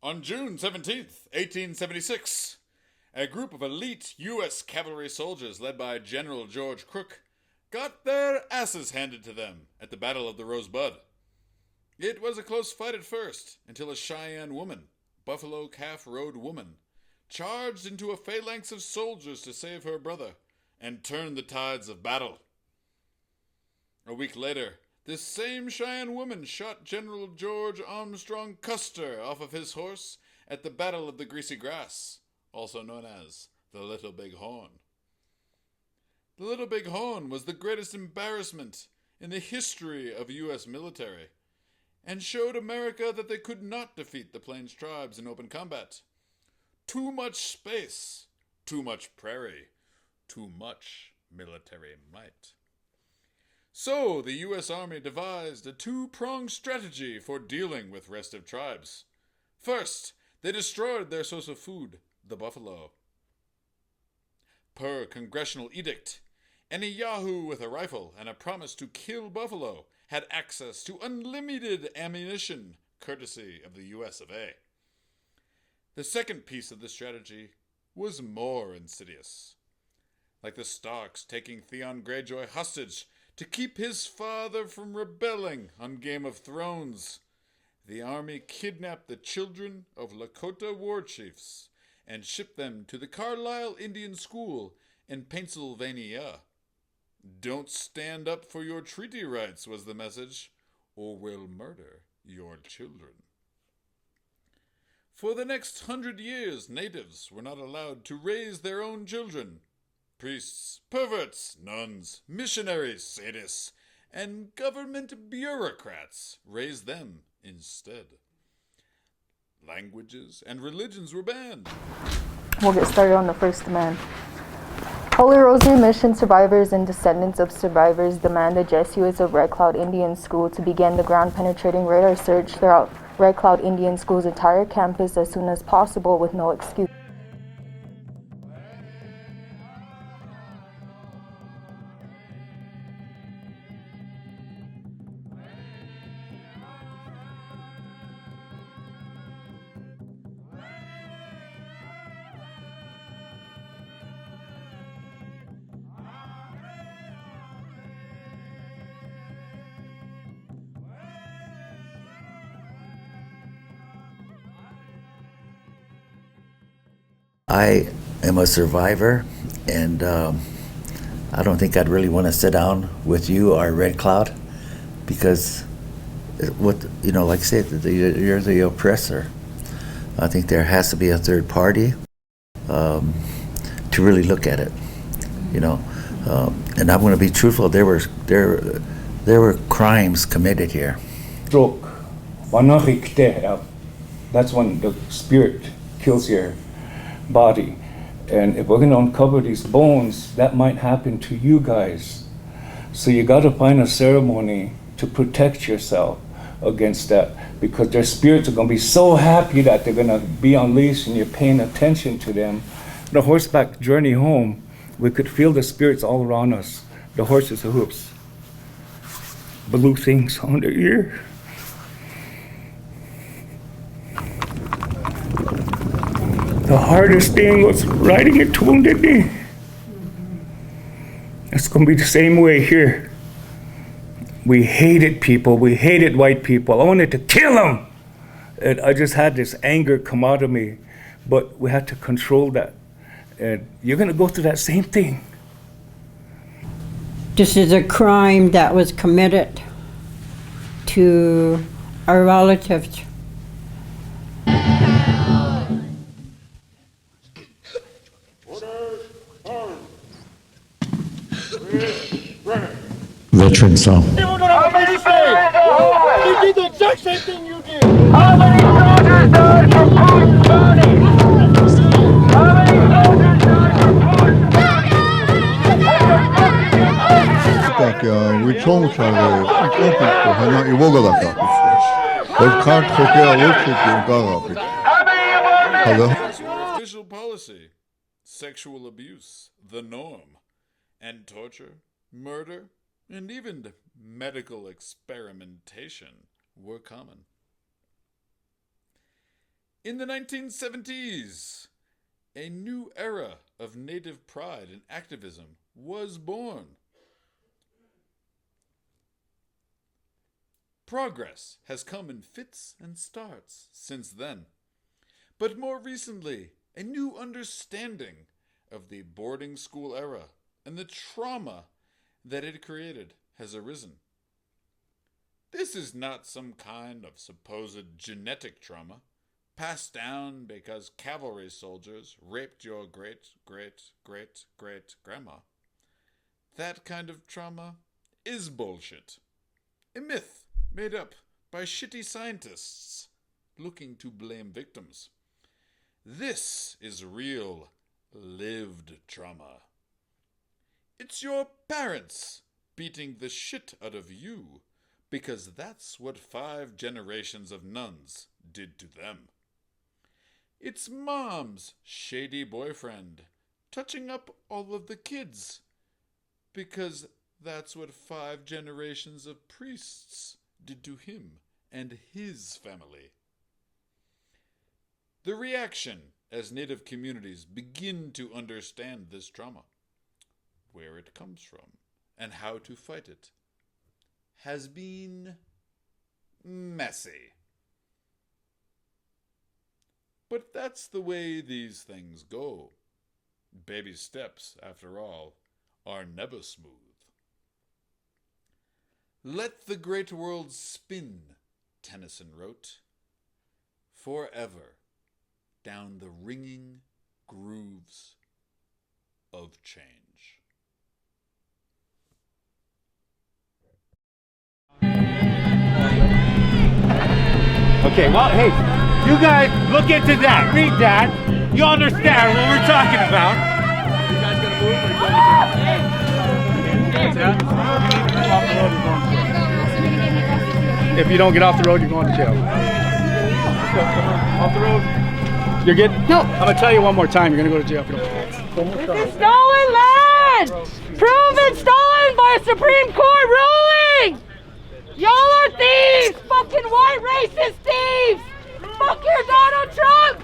On June 17th, 1876, a group of elite U.S. cavalry soldiers led by General George Crook got their asses handed to them at the Battle of the Rosebud. It was a close fight at first, until a Cheyenne woman, Buffalo Calf Road woman, charged into a phalanx of soldiers to save her brother and turn the tides of battle. A week later, this same Cheyenne woman shot General George Armstrong Custer off of his horse at the Battle of the Greasy Grass, also known as the Little Big Horn. The Little Big Horn was the greatest embarrassment in the history of U.S. military, and showed America that they could not defeat the Plains tribes in open combat. Too much space, too much prairie, too much military might. So the U.S. Army devised a two-pronged strategy for dealing with restive tribes. First, they destroyed their source of food, the buffalo. Per congressional edict, any Yahoo with a rifle and a promise to kill buffalo had access to unlimited ammunition, courtesy of the U.S. of A. The second piece of the strategy was more insidious. Like the Starks taking Theon Greyjoy hostage to keep his father from rebelling on Game of Thrones, the army kidnapped the children of Lakota war chiefs and shipped them to the Carlisle Indian School in Pennsylvania. Don't stand up for your treaty rights, was the message, or we'll murder your children. For the next 100 years, natives were not allowed to raise their own children. Priests, perverts, nuns, missionaries, sadists, and government bureaucrats raised them instead. Languages and religions were banned. We'll get started on the first demand. Holy Rosary Mission survivors and descendants of survivors demand the Jesuits of Red Cloud Indian School to begin the ground-penetrating radar search throughout Red Cloud Indian School's entire campus as soon as possible with no excuse. I am a survivor, and I don't think I'd really want to sit down with you or Red Cloud, because like I said, you're the oppressor. I think there has to be a third party to really look at it, and I'm going to be truthful. There were crimes committed here. Stroke, that's when the spirit kills your body. And if we're going to uncover these bones, that might happen to you guys. So you got to find a ceremony to protect yourself against that, because their spirits are going to be so happy that they're going to be unleashed and you're paying attention to them. The horseback journey home, we could feel the spirits all around us, the horses' hooves, blue things on their ear. The hardest thing was riding at Wounded Knee. It's going to be the same way here. We hated people. We hated white people. I wanted to kill them. And I just had this anger come out of me. But we had to control that. And you're going to go through that same thing. This is a crime that was committed to our relatives. Veteran song. How many soldiers? He did the exact same thing you did. How many soldiers died for Pooch County? How many soldiers died for Pooch County? We 총차를 꼼꼼히 하나 이보가다 그카트 토끼가 우측이 가가 Official policy, sexual abuse, the norm, and torture, murder, and even medical experimentation were common. In the 1970s, a new era of Native pride and activism was born. Progress has come in fits and starts since then. But more recently, a new understanding of the boarding school era and the trauma that it created has arisen. This is not some kind of supposed genetic trauma passed down because cavalry soldiers raped your great-great-great-great-grandma. That kind of trauma is bullshit. A myth made up by shitty scientists looking to blame victims. This is real, lived trauma. It's your parents beating the shit out of you because that's what 5 generations of nuns did to them. It's mom's shady boyfriend touching up all of the kids because that's what 5 generations of priests did to him and his family. The reaction as Native communities begin to understand this trauma, where it comes from, and how to fight it, has been messy. But that's the way these things go. Baby steps, after all, are never smooth. Let the great world spin, Tennyson wrote, forever down the ringing grooves of change. Okay, well, hey, you guys look into that, read that. You understand what we're talking about. You guys gonna move or If you don't get off the road, you're going to jail. Off the road. You're getting. No. I'm gonna tell you one more time. You're gonna go to jail if you don't. It's stolen land! Proven stolen by a Supreme Court ruling! Y'all are thieves! Fucking white racist thieves! Fuck your Donald Trump!